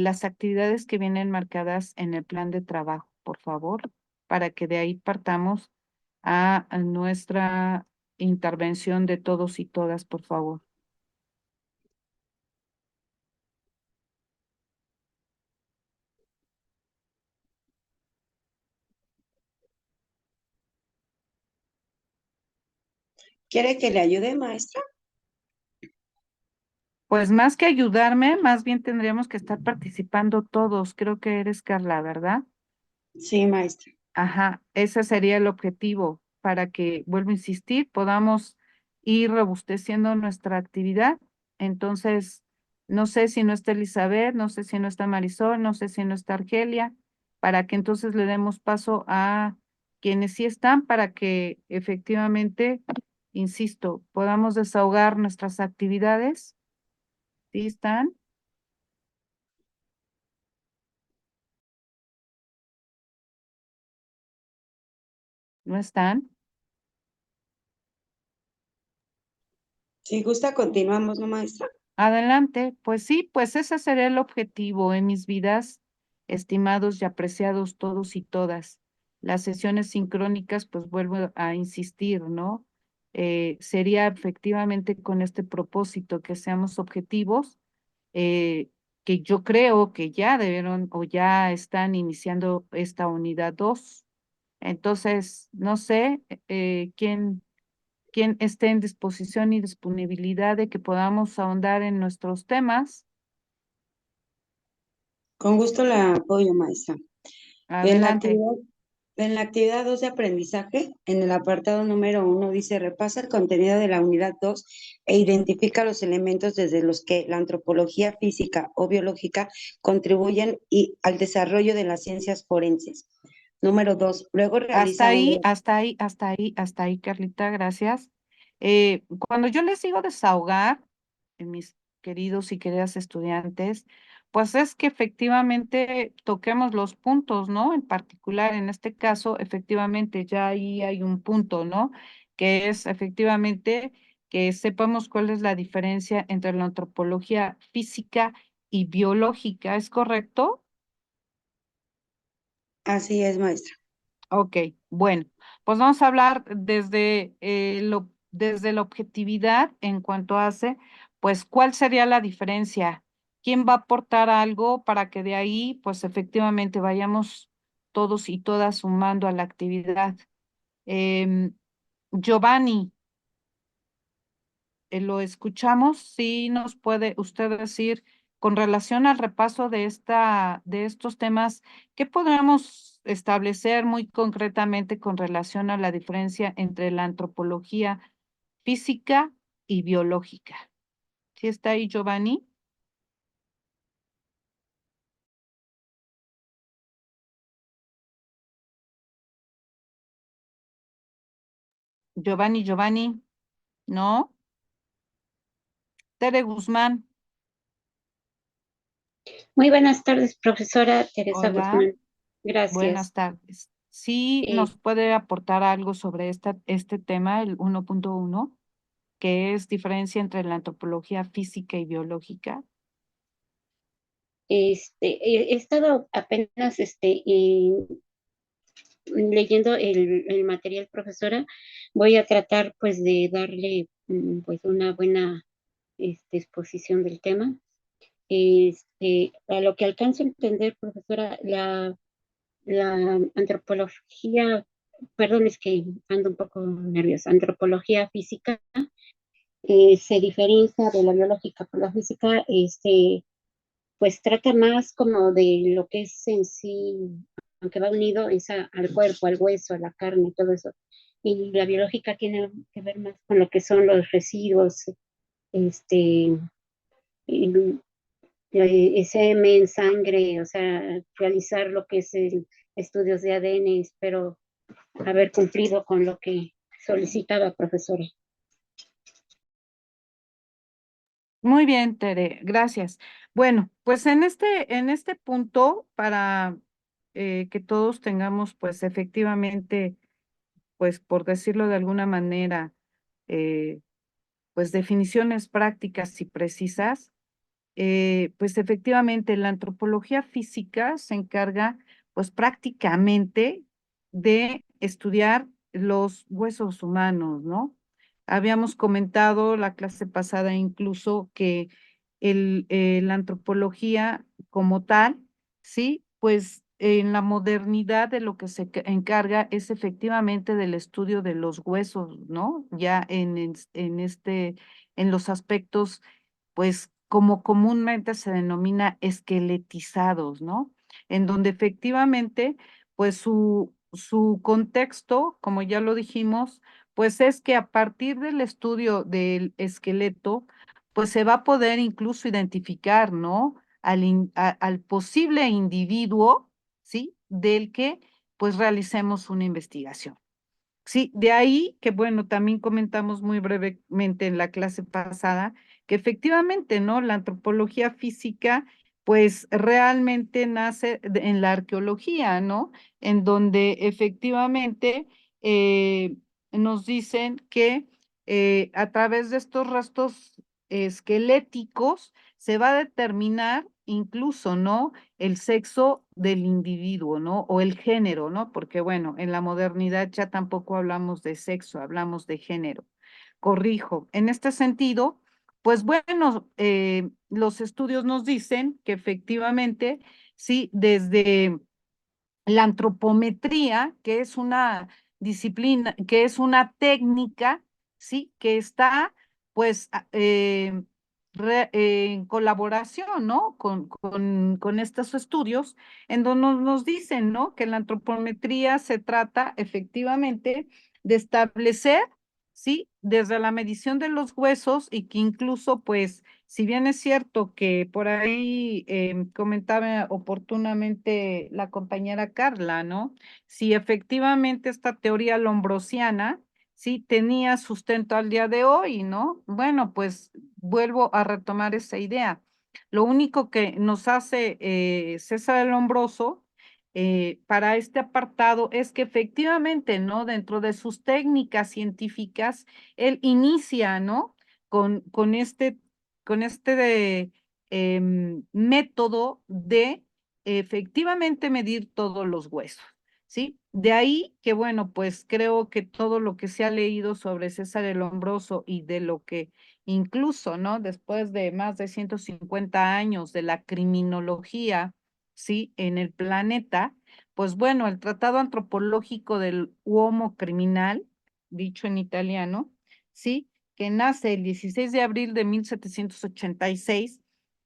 las actividades que vienen marcadas en el plan de trabajo, por favor, para que de ahí partamos a nuestra intervención de todos y todas, por favor. ¿Quiere que le ayude, maestra? Pues más que ayudarme, más bien tendríamos que estar participando todos. Creo que eres Carla, ¿verdad? Sí, maestra. Ajá, ese sería el objetivo para que, vuelvo a insistir, podamos ir robusteciendo nuestra actividad. Entonces, no sé si no está Elizabeth, no sé si no está Marisol, no sé si no está Argelia, para que entonces le demos paso a quienes sí están para que efectivamente, insisto, podamos desahogar nuestras actividades. ¿Sí están? ¿No están? Si gusta, continuamos, ¿no, maestra? Adelante, pues sí, pues ese sería el objetivo en mis vidas, estimados y apreciados todos y todas. Las sesiones sincrónicas, pues vuelvo a insistir, ¿no? Sería efectivamente con este propósito que seamos objetivos, eh, que yo creo que ya debieron o ya están iniciando esta unidad 2. Entonces, no sé, quien esté en disposición y disponibilidad de que podamos ahondar en nuestros temas. Con gusto la apoyo, maestra. En la Adelante. actividad, en la actividad 2 de aprendizaje, en el apartado número 1 dice, repasa el contenido de la unidad 2 e identifica los elementos desde los que la antropología física o biológica contribuyen al desarrollo de las ciencias forenses. Número 2, luego Hasta realiza ahí, un... hasta ahí, hasta ahí, hasta ahí, Carlita, gracias. Cuando yo les digo desahogar, mis queridos y queridas estudiantes, pues es que efectivamente toquemos los puntos, ¿no? En particular, en este caso, efectivamente, ya ahí hay un punto, ¿no? Que es efectivamente que sepamos cuál es la diferencia entre la antropología física y biológica, ¿es correcto? Así es, maestra. Ok, bueno, pues vamos a hablar desde la objetividad en cuanto hace, pues, ¿cuál sería la diferencia? ¿Quién va a aportar algo para que de ahí, pues, efectivamente vayamos todos y todas sumando a la actividad? Giovanni, lo escuchamos, sí nos puede usted decir con relación al repaso de estos temas, ¿qué podríamos establecer muy concretamente con relación a la diferencia entre la antropología física y biológica? ¿Sí está ahí, Giovanni? Giovanni, ¿no? Tere Guzmán, Muy buenas tardes, profesora Teresa hola, Guzmán. Gracias. buenas tardes. ¿Sí Eh, nos puede aportar algo sobre este tema, el 1.1? ¿Qué es diferencia entre la antropología física y biológica? he estado apenas leyendo el material, profesora. Voy a tratar pues de darle pues una buena exposición del tema. A lo que alcanzo a entender, profesora, la antropología, perdón, es que ando un poco nerviosa, antropología física se diferencia de la biológica, por la física, pues trata más como de lo que es en sí, aunque va unido es al cuerpo, al hueso, a la carne, todo eso. Y la biológica tiene que ver más con lo que son los residuos, este, y, semen, sangre, o sea, realizar lo que es el estudios de ADN. Espero haber cumplido con lo que solicitaba, profesora. Muy bien, Tere, gracias. Bueno, pues en este punto, para que todos tengamos, pues efectivamente, pues por decirlo de alguna manera, eh, pues definiciones prácticas y precisas, pues efectivamente la antropología física se encarga pues prácticamente de estudiar los huesos humanos, ¿no? Habíamos comentado la clase pasada incluso que la antropología como tal, sí, pues en la modernidad de lo que se encarga es efectivamente del estudio de los huesos, ¿no? Ya en los aspectos pues como comúnmente se denomina esqueletizados, ¿no? En donde efectivamente, pues su contexto, como ya lo dijimos, pues es que a partir del estudio del esqueleto, pues se va a poder incluso identificar, ¿no? Al posible individuo, ¿sí? Del que pues realicemos una investigación. Sí, de ahí que, bueno, también comentamos muy brevemente en la clase pasada que efectivamente, ¿no? La antropología física, pues realmente nace en la arqueología, ¿no? En donde efectivamente eh, nos dicen que a través de estos restos esqueléticos se va a determinar incluso, ¿no? El sexo del individuo, ¿no? O el género, ¿no? Porque bueno, en la modernidad ya tampoco hablamos de sexo, hablamos de género. Corrijo. En este sentido, pues bueno, los estudios nos dicen que efectivamente, sí, desde la antropometría, que es una disciplina, que es una técnica, ¿sí? Que está, pues, en colaboración, ¿no? Con estos estudios, en donde nos dicen, ¿no? Que la antropometría se trata efectivamente de establecer, ¿sí? Desde la medición de los huesos y que incluso, pues, si bien es cierto que por ahí comentaba oportunamente la compañera Carla, ¿no? Si efectivamente esta teoría lombrosiana, sí tenía sustento al día de hoy, ¿no? Bueno, pues vuelvo a retomar esa idea. Lo único que nos hace César el Lombroso para este apartado es que efectivamente, ¿no? Dentro de sus técnicas científicas, él inicia, ¿no? Con este método de efectivamente medir todos los huesos, ¿sí? De ahí que, bueno, pues creo que todo lo que se ha leído sobre César el Hombroso y de lo que incluso, ¿no? Después de más de 150 años de la criminología, ¿sí? En el planeta, pues bueno, el Tratado Antropológico del Uomo Criminal, dicho en italiano, ¿sí? Que nace el 16 de abril de 1786,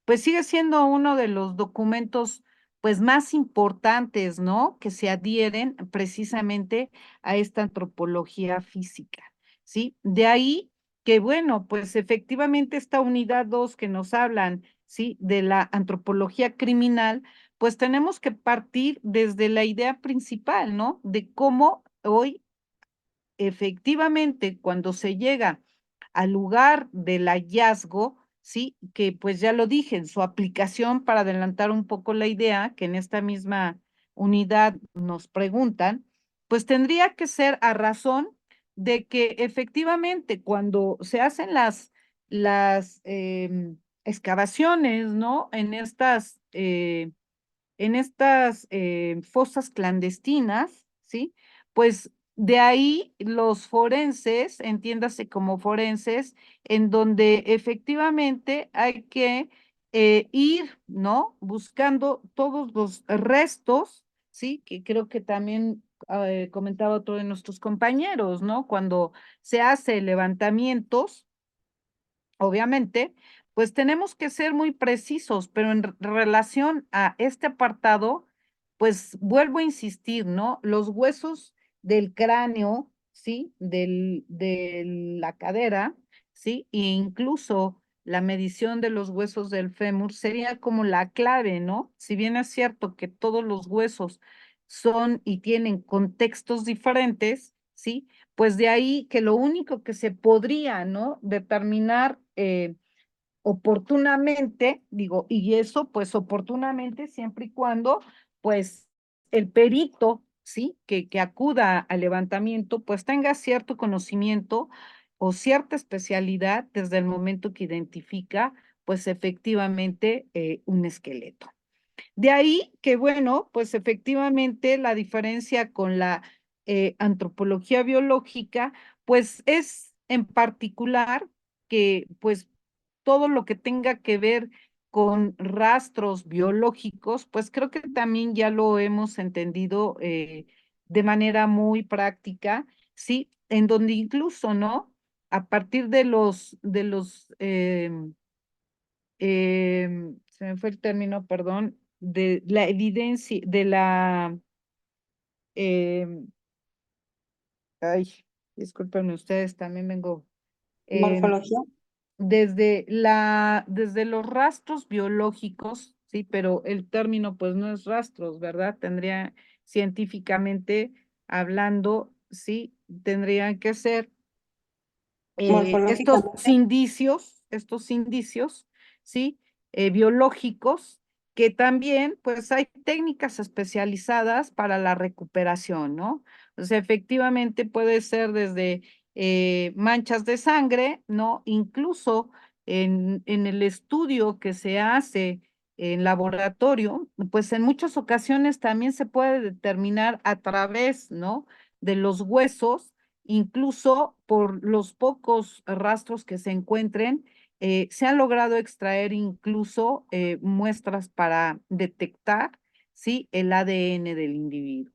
pues sigue siendo uno de los documentos pues más importantes, ¿no? Que se adhieren precisamente a esta antropología física, ¿sí? De ahí que, bueno, pues efectivamente esta unidad 2 que nos hablan, ¿sí? De la antropología criminal, pues tenemos que partir desde la idea principal, ¿no? De cómo hoy efectivamente cuando se llega al lugar del hallazgo, sí, que pues ya lo dije, en su aplicación para adelantar un poco la idea que en esta misma unidad nos preguntan, pues tendría que ser a razón de que efectivamente cuando se hacen las excavaciones, ¿no? En estas fosas clandestinas, ¿sí? Pues de ahí los forenses, entiéndase como forenses, en donde efectivamente hay que ir, ¿no? Buscando todos los restos, ¿sí? Que creo que también comentaba otro de nuestros compañeros, ¿no? Cuando se hace levantamientos obviamente, pues tenemos que ser muy precisos, pero en relación a este apartado, pues vuelvo a insistir, ¿no? Los huesos del cráneo, ¿sí? De la cadera, ¿sí? E incluso la medición de los huesos del fémur sería como la clave, ¿no? Si bien es cierto que todos los huesos son y tienen contextos diferentes, ¿sí? Pues de ahí que lo único que se podría, ¿no? Determinar oportunamente, digo, y eso pues oportunamente siempre y cuando pues el perito, ¿sí? Que acuda al levantamiento pues tenga cierto conocimiento o cierta especialidad desde el momento que identifica pues efectivamente un esqueleto. De ahí que, bueno, pues efectivamente la diferencia con la antropología biológica, pues es en particular que, pues, todo lo que tenga que ver con rastros biológicos, pues creo que también ya lo hemos entendido de manera muy práctica, ¿sí? En donde incluso, ¿no? A partir de se me fue el término, perdón, de la evidencia, de la, em, ay, discúlpenme ustedes, también vengo, em, Morfología. desde los rastros biológicos, sí, pero el término pues no es rastros, ¿verdad? Tendría científicamente hablando, sí, tendrían que ser Morfológicamente. estos indicios, ¿sí? Biológicos, que también, pues hay técnicas especializadas para la recuperación, ¿no? O sea, efectivamente puede ser desde manchas de sangre, ¿no? Incluso en el estudio que se hace en laboratorio, pues en muchas ocasiones también se puede determinar a través, ¿no? De los huesos, incluso por los pocos rastros que se encuentren, se han logrado extraer incluso muestras para detectar, ¿sí? El ADN del individuo.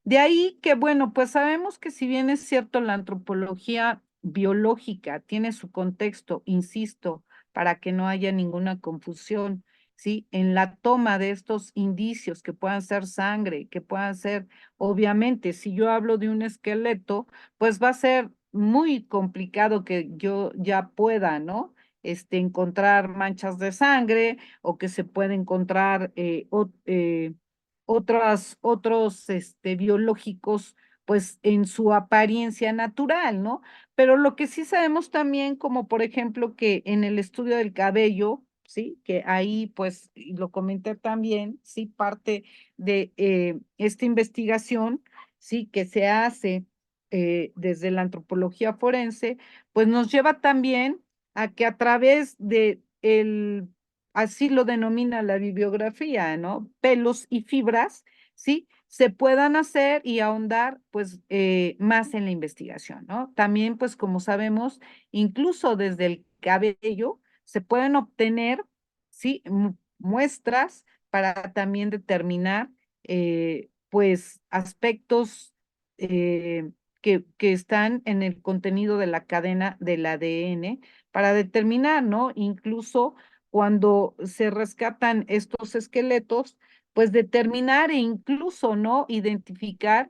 De ahí que, bueno, pues sabemos que si bien es cierto, la antropología biológica tiene su contexto, insisto, para que no haya ninguna confusión, ¿sí? En la toma de estos indicios que puedan ser sangre, que puedan ser, obviamente, si yo hablo de un esqueleto, pues va a ser muy complicado que yo ya pueda, ¿no? Encontrar manchas de sangre o que se pueda encontrar otros biológicos, pues en su apariencia natural, ¿no? Pero lo que sí sabemos también, como por ejemplo que en el estudio del cabello, ¿sí? Que ahí, pues, y lo comenté también, ¿sí? Parte de esta investigación, ¿sí? Que se hace desde la antropología forense, pues nos lleva también a que a través de así lo denomina la bibliografía, ¿no? Pelos y fibras, ¿sí? Se puedan hacer y ahondar, pues, más en la investigación, ¿no? También, pues, como sabemos, incluso desde el cabello se pueden obtener, ¿sí? Muestras para también determinar, pues, aspectos que están en el contenido de la cadena del ADN para determinar, ¿no? Incluso cuando se rescatan estos esqueletos, pues determinar e incluso, ¿no? Identificar,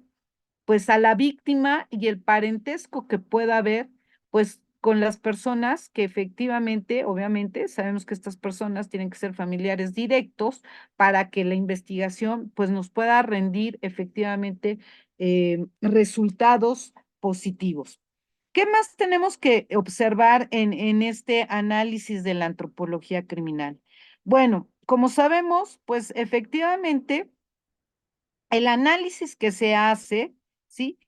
pues a la víctima y el parentesco que pueda haber, pues con las personas que efectivamente, obviamente, sabemos que estas personas tienen que ser familiares directos para que la investigación, pues nos pueda rendir efectivamente resultados positivos. ¿Qué más tenemos que observar en este análisis de la antropología criminal? Bueno, como sabemos, pues efectivamente el análisis que se hace, ¿sí?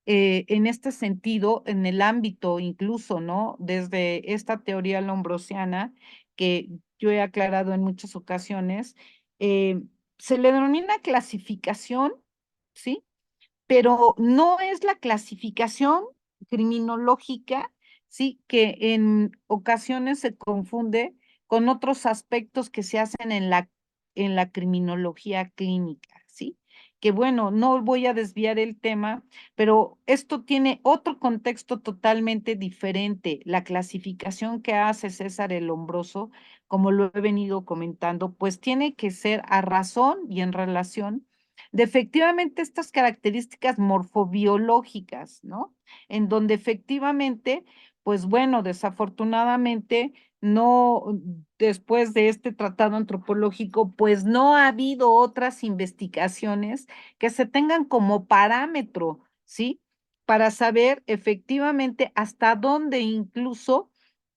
En este sentido, en el ámbito incluso, ¿no? Desde esta teoría lombrosiana, que yo he aclarado en muchas ocasiones, se le denomina clasificación, ¿sí? Pero no es la clasificación criminológica, sí, que en ocasiones se confunde con otros aspectos que se hacen en la criminología clínica, ¿sí? Que bueno, no voy a desviar el tema, pero esto tiene otro contexto totalmente diferente. La clasificación que hace César el Hombroso, como lo he venido comentando, pues tiene que ser a razón y en relación de efectivamente estas características morfobiológicas, ¿no? En donde efectivamente, pues bueno, desafortunadamente, no, después de este tratado antropológico, pues no ha habido otras investigaciones que se tengan como parámetro, ¿sí? Para saber efectivamente hasta dónde incluso,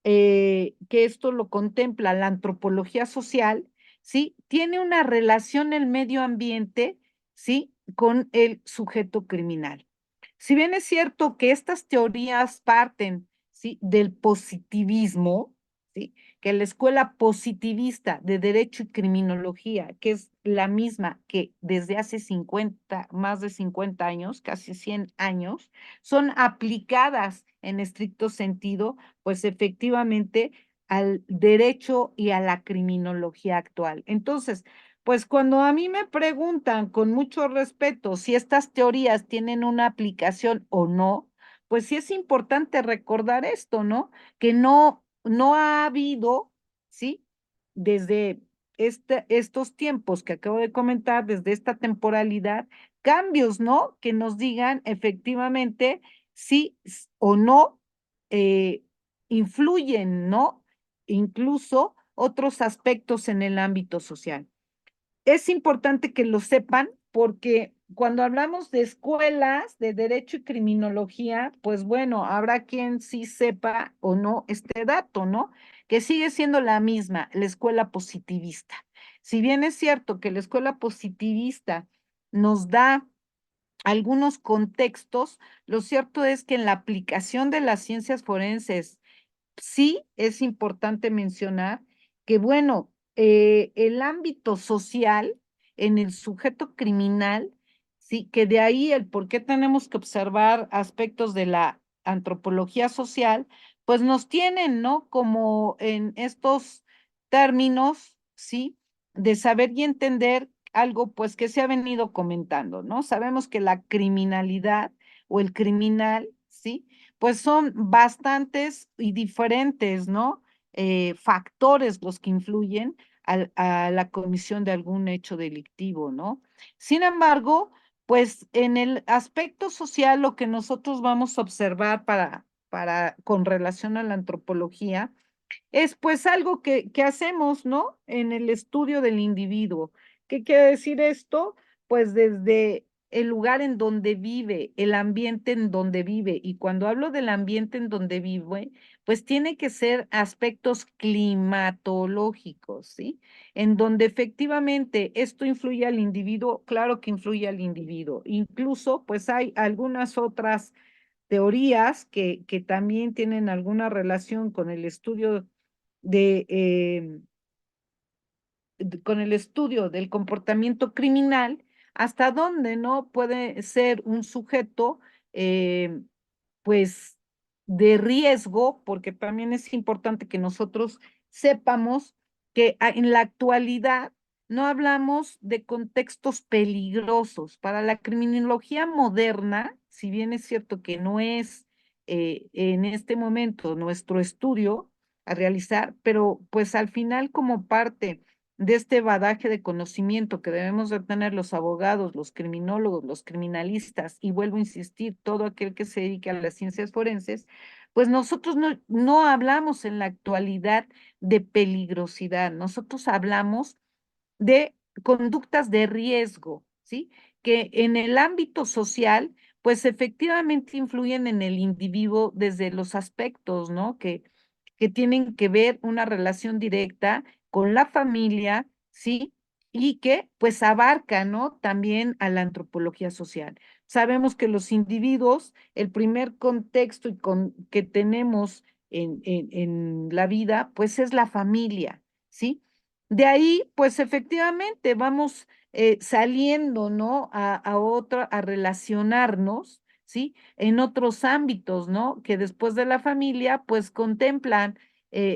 que esto lo contempla la antropología social, ¿sí? Tiene una relación el medio ambiente, ¿sí? Con el sujeto criminal. Si bien es cierto que estas teorías parten, ¿sí? Del positivismo, ¿sí? Que que la escuela positivista de Derecho y Criminología, que es la misma que desde hace más de 50 años, casi 100 años, son aplicadas en estricto sentido, pues efectivamente al derecho y a la criminología actual. Entonces, pues cuando a mí me preguntan con mucho respeto si estas teorías tienen una aplicación o no, pues sí es importante recordar esto, ¿no? Que no ha habido, ¿sí? Desde estos tiempos que acabo de comentar, desde esta temporalidad, cambios, ¿no? Que nos digan efectivamente si o no eh, influyen, ¿no? Incluso otros aspectos en el ámbito social. Es importante que lo sepan porque cuando hablamos de escuelas de derecho y criminología, pues bueno, habrá quien sí sepa o no este dato, ¿no? Que sigue siendo la misma, la escuela positivista. Si bien es cierto que la escuela positivista nos da algunos contextos, lo cierto es que en la aplicación de las ciencias forenses sí es importante mencionar que, bueno, el ámbito social en el sujeto criminal, sí, que de ahí el por qué tenemos que observar aspectos de la antropología social, pues nos tienen, ¿no? Como en estos términos, sí, de saber y entender algo, pues que se ha venido comentando, ¿no? Sabemos que la criminalidad o el criminal, ¿sí? Pues son bastantes y diferentes, ¿no? Factores los que influyen a la comisión de algún hecho delictivo, ¿no? Sin embargo, pues en el aspecto social, lo que nosotros vamos a observar con relación a la antropología, es pues algo que hacemos, ¿no? En el estudio del individuo. ¿Qué quiere decir esto? Pues desde el lugar en donde vive, el ambiente en donde vive. Y cuando hablo del ambiente en donde vive, pues tiene que ser aspectos climatológicos, ¿sí? En donde efectivamente esto influye al individuo, claro que influye al individuo. Incluso, pues hay algunas otras teorías que también tienen alguna relación con el estudio de, con el estudio del comportamiento criminal, hasta dónde no puede ser un sujeto, pues, de riesgo, porque también es importante que nosotros sepamos que en la actualidad no hablamos de contextos peligrosos. Para la criminología moderna, si bien es cierto que no es en este momento nuestro estudio a realizar, pero pues al final como parte de este badaje de conocimiento que debemos de tener los abogados, los criminólogos, los criminalistas, y vuelvo a insistir, todo aquel que se dedique a las ciencias forenses, pues nosotros no hablamos en la actualidad de peligrosidad, nosotros hablamos de conductas de riesgo, ¿sí? Que en el ámbito social, pues efectivamente influyen en el individuo desde los aspectos, ¿no? Que tienen que ver una relación directa con la familia, ¿sí? Y que pues abarca, ¿no? También a la antropología social. Sabemos que los individuos, el primer contexto que tenemos en la vida, pues es la familia, ¿sí? De ahí, pues efectivamente vamos saliendo, ¿no? A relacionarnos, ¿sí? En otros ámbitos, ¿no? Que después de la familia, pues contemplan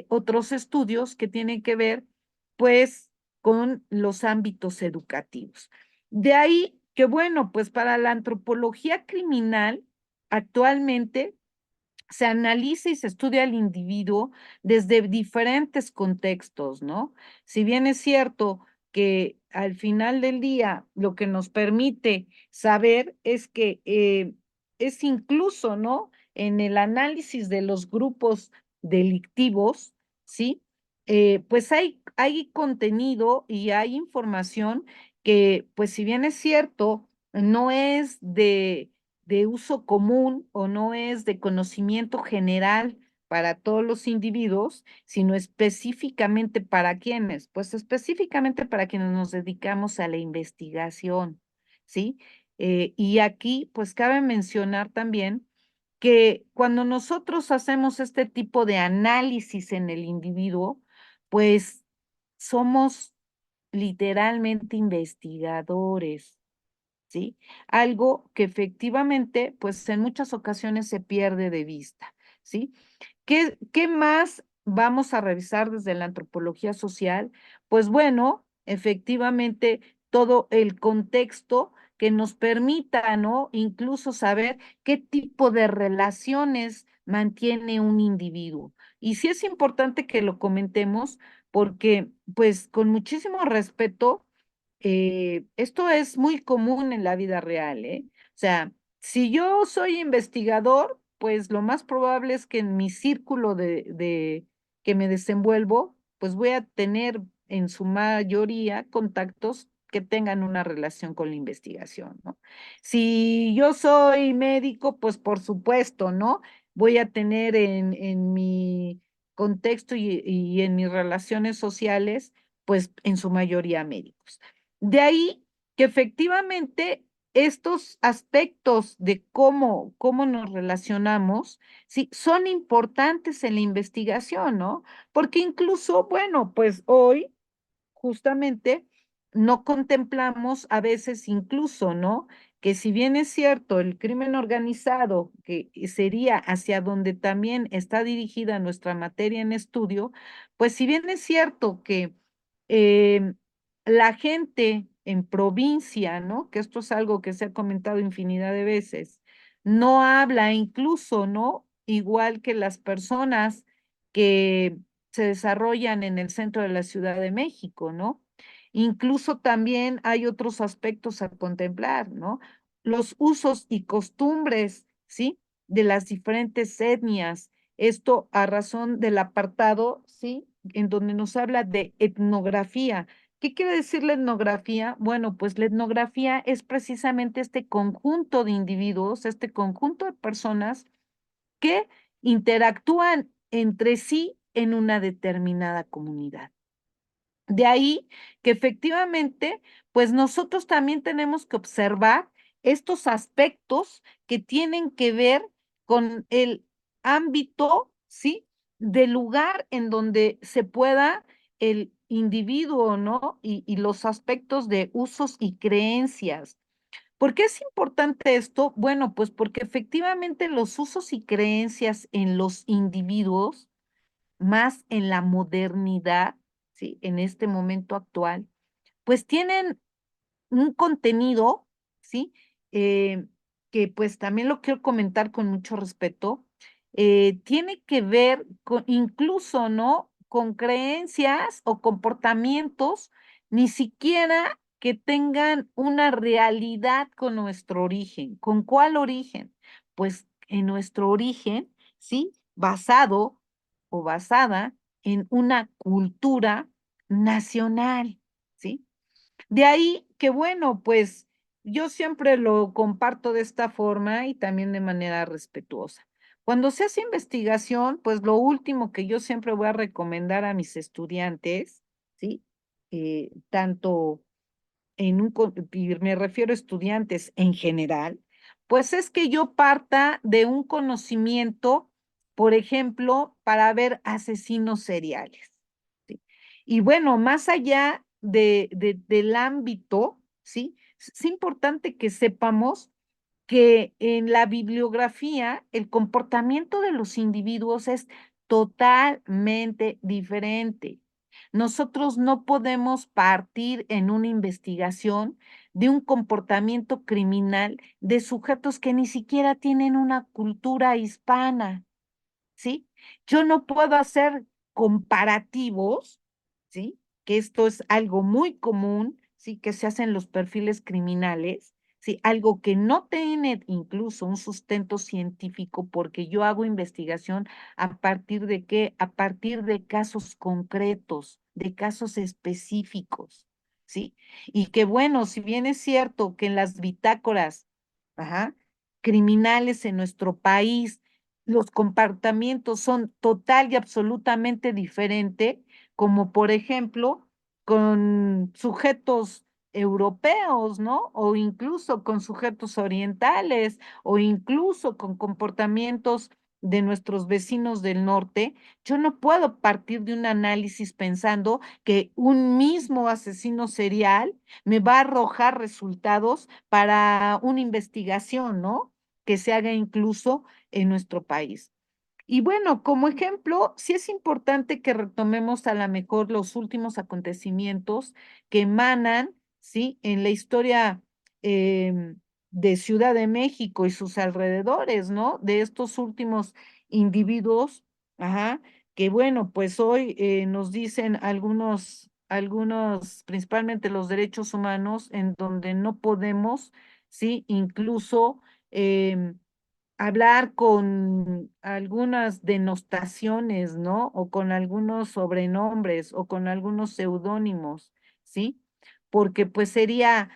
otros estudios que tienen que ver, pues, con los ámbitos educativos. De ahí que, bueno, pues para la antropología criminal, actualmente se analiza y se estudia al individuo desde diferentes contextos, ¿no? Si bien es cierto que al final del día lo que nos permite saber es que es incluso, ¿no? En el análisis de los grupos delictivos, ¿sí? Pues hay contenido y hay información que, pues si bien es cierto, no es de uso común o no es de conocimiento general para todos los individuos, sino específicamente para quienes, pues específicamente para quienes nos dedicamos a la investigación, ¿sí? Y aquí, pues cabe mencionar también que cuando nosotros hacemos este tipo de análisis en el individuo, pues somos literalmente investigadores, ¿sí? Algo que efectivamente, pues en muchas ocasiones se pierde de vista, ¿sí? ¿Qué más vamos a revisar desde la antropología social? Pues bueno, efectivamente, todo el contexto que nos permita, ¿no? Incluso saber qué tipo de relaciones mantiene un individuo. Y sí es importante que lo comentemos porque, pues, con muchísimo respeto, esto es muy común en la vida real, ¿eh? O sea, si yo soy investigador, pues lo más probable es que en mi círculo de que me desenvuelvo, pues voy a tener en su mayoría contactos que tengan una relación con la investigación, ¿no? Si yo soy médico, pues por supuesto, ¿no? Voy a tener en mi contexto y en mis relaciones sociales, pues en su mayoría médicos. De ahí que efectivamente estos aspectos de cómo nos relacionamos, sí, son importantes en la investigación, ¿no? Porque incluso, bueno, pues hoy justamente no contemplamos a veces incluso, ¿no? Que si bien es cierto, el crimen organizado, que sería hacia donde también está dirigida nuestra materia en estudio, pues si bien es cierto que eh, la gente en provincia, ¿no? Que esto es algo que se ha comentado infinidad de veces, no habla incluso, ¿no? Igual que las personas que se desarrollan en el centro de la Ciudad de México, ¿no? Incluso también hay otros aspectos a contemplar, ¿no? Los usos y costumbres, ¿sí? De las diferentes etnias. Esto a razón del apartado, ¿sí? En donde nos habla de etnografía. ¿Qué quiere decir la etnografía? Bueno, pues la etnografía es precisamente este conjunto de individuos, este conjunto de personas que interactúan entre sí en una determinada comunidad. De ahí que efectivamente, pues nosotros también tenemos que observar estos aspectos que tienen que ver con el ámbito, ¿sí? Del lugar en donde se pueda el individuo, ¿no? Y los aspectos de usos y creencias. ¿Por qué es importante esto? Bueno, pues porque efectivamente los usos y creencias en los individuos, más en la modernidad, ¿sí? En este momento actual, pues tienen un contenido, ¿sí? Eh, que pues también lo quiero comentar con mucho respeto, tiene que ver con incluso, ¿no? Con creencias o comportamientos, ni siquiera que tengan una realidad con nuestro origen. ¿Con cuál origen? Pues en nuestro origen, ¿sí? Basado o basada en una cultura nacional, ¿sí? De ahí que bueno, pues yo siempre lo comparto de esta forma y también de manera respetuosa. Cuando se hace investigación, pues lo último que yo siempre voy a recomendar a mis estudiantes, ¿sí? Tanto y me refiero a estudiantes en general, pues es que yo parta de un conocimiento, por ejemplo, para ver asesinos seriales. ¿Sí? Y bueno, más allá del ámbito, ¿sí? Es importante que sepamos que en la bibliografía el comportamiento de los individuos es totalmente diferente. Nosotros no podemos partir en una investigación de un comportamiento criminal de sujetos que ni siquiera tienen una cultura hispana. ¿Sí? Yo no puedo hacer comparativos, ¿sí? Que esto es algo muy común, ¿sí? Que se hacen los perfiles criminales, ¿sí? Algo que no tiene incluso un sustento científico porque yo hago investigación a partir de qué? A partir de casos concretos, de casos específicos, ¿sí? Y que bueno, si bien es cierto que en las bitácoras, ajá, criminales en nuestro país, los comportamientos son total y absolutamente diferentes, como por ejemplo con sujetos europeos, ¿no? O incluso con sujetos orientales, o incluso con comportamientos de nuestros vecinos del norte, yo no puedo partir de un análisis pensando que un mismo asesino serial me va a arrojar resultados para una investigación, ¿no? Que se haga incluso en nuestro país. Y bueno, como ejemplo, sí es importante que retomemos a lo mejor los últimos acontecimientos que emanan, ¿sí? En la historia em, de Ciudad de México y sus alrededores, ¿no? De estos últimos individuos, ajá, que bueno, pues hoy nos dicen algunos, principalmente los derechos humanos, en donde no podemos, ¿sí? Incluso hablar con algunas denostaciones, ¿no? O con algunos sobrenombres o con algunos seudónimos, ¿sí? Porque pues sería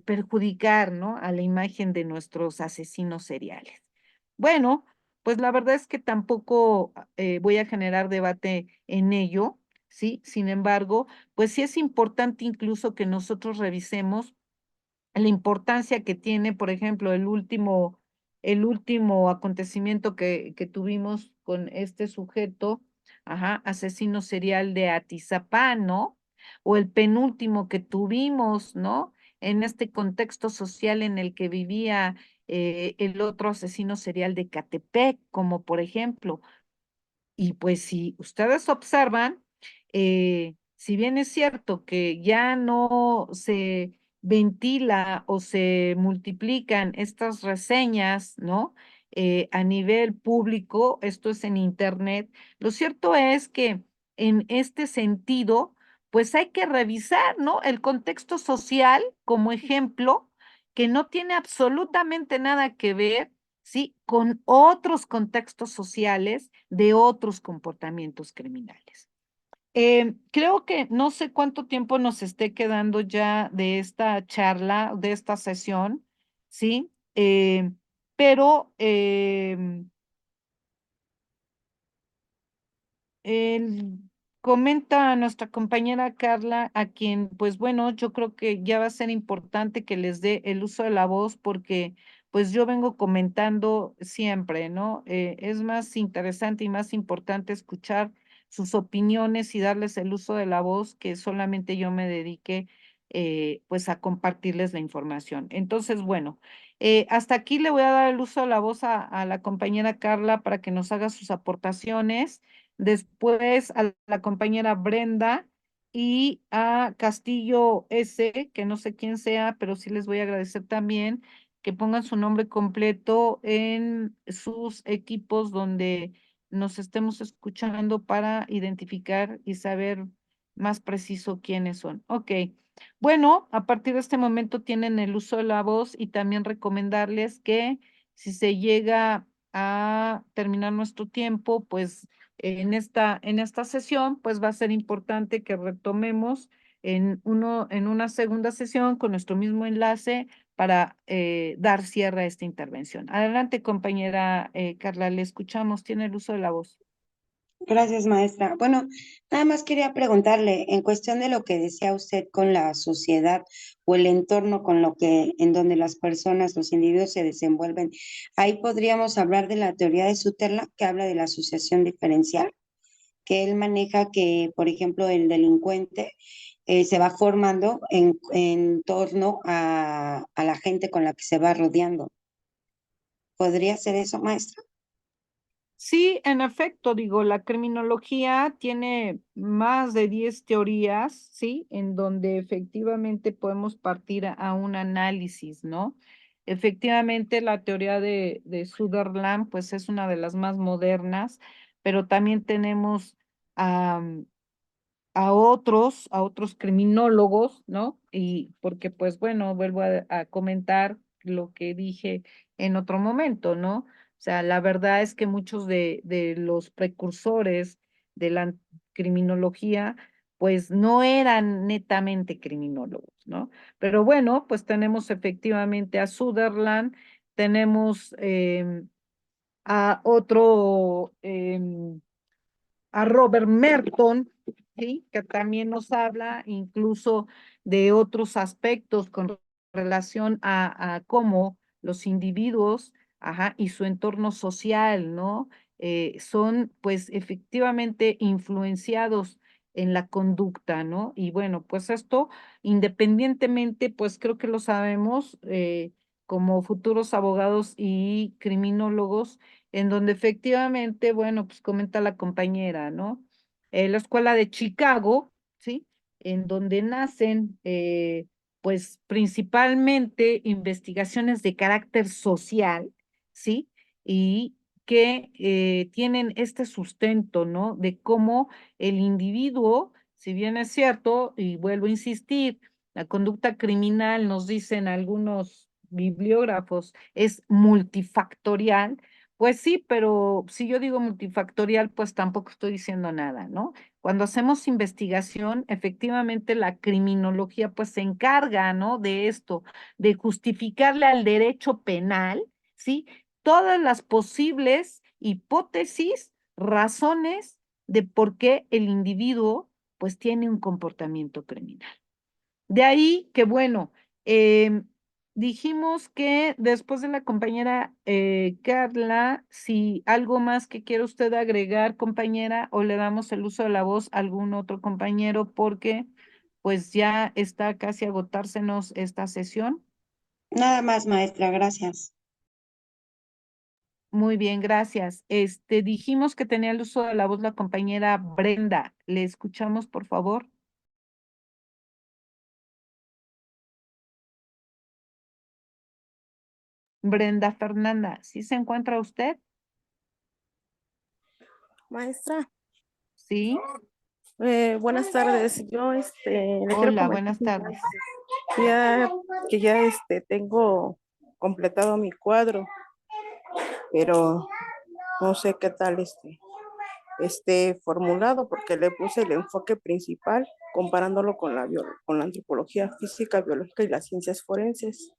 perjudicar, ¿no? A la imagen de nuestros asesinos seriales. Bueno, pues la verdad es que tampoco voy a generar debate en ello, ¿sí? Sin embargo, pues sí es importante incluso que nosotros revisemos la importancia que tiene, por ejemplo, el último acontecimiento que tuvimos con este sujeto, ajá, asesino serial de Atizapán, ¿no? O el penúltimo que tuvimos, ¿no? En este contexto social en el que vivía el otro asesino serial de Catepec, como por ejemplo. Y pues si ustedes observan, si bien es cierto que ya no se ventila o se multiplican estas reseñas, ¿no? A nivel público, esto es en Internet, lo cierto es que en este sentido, pues hay que revisar, ¿no? El contexto social como ejemplo, que no tiene absolutamente nada que ver, ¿sí? Con otros contextos sociales de otros comportamientos criminales. Creo que no sé cuánto tiempo nos esté quedando ya de esta charla, de esta sesión, ¿sí? Pero el- comenta nuestra compañera Carla, a quien, pues bueno, yo creo que ya va a ser importante que les dé el uso de la voz porque pues yo vengo comentando siempre, ¿no? Es más interesante y más importante escuchar sus opiniones y darles el uso de la voz que solamente yo me dedique pues a compartirles la información. Entonces, bueno, hasta aquí le voy a dar el uso de la voz a la compañera Carla para que nos haga sus aportaciones. Después a la compañera Brenda y a Castillo S, que no sé quién sea, pero sí les voy a agradecer también que pongan su nombre completo en sus equipos donde nos estemos escuchando para identificar y saber más preciso quiénes son. Ok. Bueno, a partir de este momento tienen el uso de la voz y también recomendarles que si se llega a terminar nuestro tiempo, pues en esta sesión, pues va a ser importante que retomemos en una segunda sesión con nuestro mismo enlace para dar cierre a esta intervención. Adelante, compañera Carla, le escuchamos, tiene el uso de la voz. Gracias, maestra. Bueno, nada más quería preguntarle, en cuestión de lo que decía usted con la sociedad o el entorno con lo que, en donde las personas, los individuos se desenvuelven, ahí podríamos hablar de la teoría de Sutherland, que habla de la asociación diferencial, que él maneja que, por ejemplo, el delincuente se va formando en torno a la gente con la que se va rodeando. ¿Podría ser eso, maestra? Sí, en efecto, digo, la criminología tiene más de 10 teorías, ¿sí? En donde efectivamente podemos partir a un análisis, ¿no? Efectivamente, la teoría de Sutherland, pues es una de las más modernas, pero también tenemos a otros criminólogos, ¿no? Y porque, pues bueno, vuelvo a comentar lo que dije en otro momento, ¿no? O sea, la verdad es que muchos de los precursores de la criminología, pues no eran netamente criminólogos, ¿no? Pero bueno, pues tenemos efectivamente a Sutherland, tenemos a otro a Robert Merton, ¿sí? Que también nos habla incluso de otros aspectos con relación a cómo los individuos ajá, y su entorno social, ¿no? Son pues efectivamente influenciados en la conducta, ¿no? Y bueno, pues esto independientemente, pues creo que lo sabemos como futuros abogados y criminólogos, en donde efectivamente, bueno, pues comenta la compañera, ¿no? La escuela de Chicago, ¿sí? En donde nacen pues principalmente investigaciones de carácter social, ¿sí? Y que tienen este sustento, ¿no? De cómo el individuo, si bien es cierto, y vuelvo a insistir, la conducta criminal, nos dicen algunos bibliógrafos, es multifactorial. Pues sí, pero si yo digo multifactorial, pues tampoco estoy diciendo nada, ¿no? Cuando hacemos investigación, efectivamente la criminología pues se encarga, ¿no? De esto, de justificarle al derecho penal, ¿sí? Todas las posibles hipótesis, razones de por qué el individuo pues tiene un comportamiento criminal. De ahí que bueno, dijimos que después de la compañera Carla, si algo más que quiere usted agregar, compañera, o le damos el uso de la voz a algún otro compañero, porque pues ya está casi agotársenos esta sesión. Nada más, maestra, gracias. Muy bien, gracias. Dijimos que tenía el uso de la voz la compañera Brenda. ¿Le escuchamos, por favor? Brenda Fernanda, ¿sí se encuentra usted? Maestra, Sí. buenas tardes. Yo le quiero Hola, comentar buenas tardes. que ya tengo completado mi cuadro, pero no sé qué tal esté formulado porque le puse el enfoque principal comparándolo con con la antropología física, biológica y las ciencias forenses.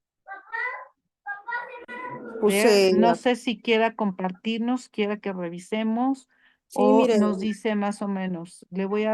Ver, Puse, no sé si quiera compartirnos, quiera que revisemos sí, o mire, nos dice más o menos. Le voy a